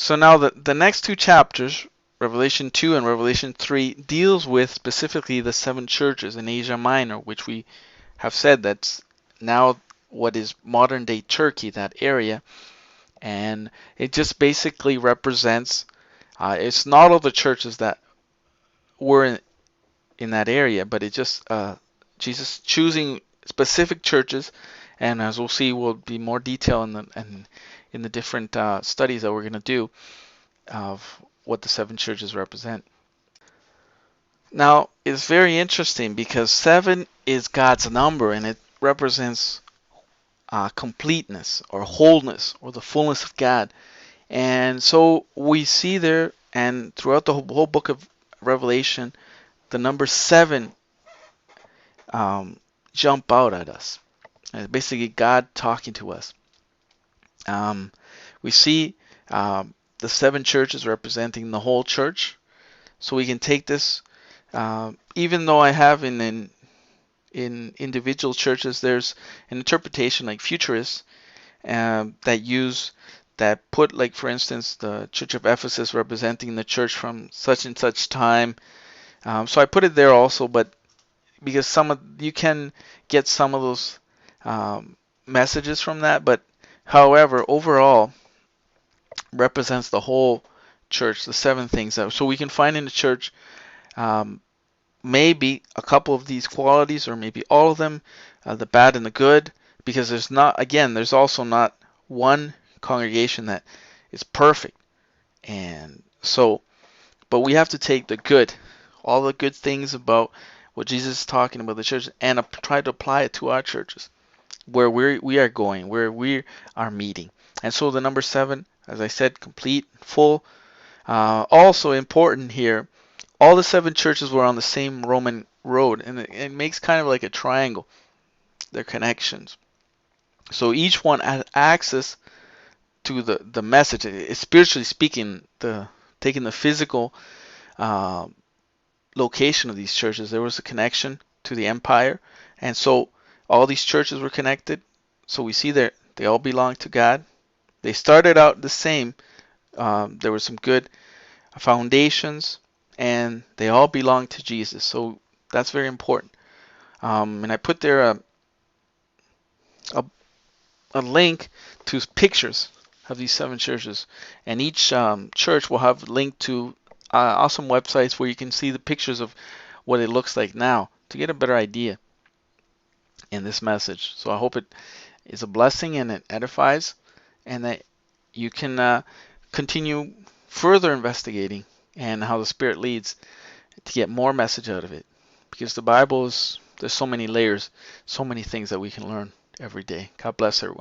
So now the next two chapters, Revelation 2 and Revelation 3, deals with specifically the seven churches in Asia Minor, which we have said that's now what is modern day Turkey, that area. And it just basically represents, it's not all the churches that were in that area, but it just Jesus choosing specific churches, and as we'll see, will be more detail in the different studies that we're going to do of what the seven churches represent. Now, it's very interesting because seven is God's number, and it represents completeness or wholeness or the fullness of God. And so we see there, and throughout the whole book of Revelation, the number seven um, jump out at us. And it's basically God talking to us. We see the seven churches representing the whole church. So we can take this, even though I have in individual churches, there's an interpretation like futurists that put, like, for instance, the Church of Ephesus representing the church from such and such time. So I put it there also, but because you can get some of those messages from that, but however, overall represents the whole church, the seven things. So we can find in the church maybe a couple of these qualities, or maybe all of them, the bad and the good, because there's also not one congregation that is perfect. And so, but we have to take the good, all the good things about what Jesus is talking about the church, and try to apply it to our churches, where we are going, where we are meeting. And so the number seven, as I said, complete, full. Also important here, all the seven churches were on the same Roman road, and it makes kind of like a triangle, their connections. So each one had access to the message. Spiritually speaking, taking the physical location of these churches, there was a connection to the empire, and so all these churches were connected. So we see that they all belong to God. They started out the same. There were some good foundations, and they all belong to Jesus. So that's very important. And I put there a link to pictures of these seven churches, and each church will have a link to awesome websites where you can see the pictures of what it looks like now to get a better idea in this message. So I hope it is a blessing and it edifies, and that you can continue further investigating and how the Spirit leads to get more message out of it, because the Bible there's so many layers, so many things that we can learn every day. God bless everyone.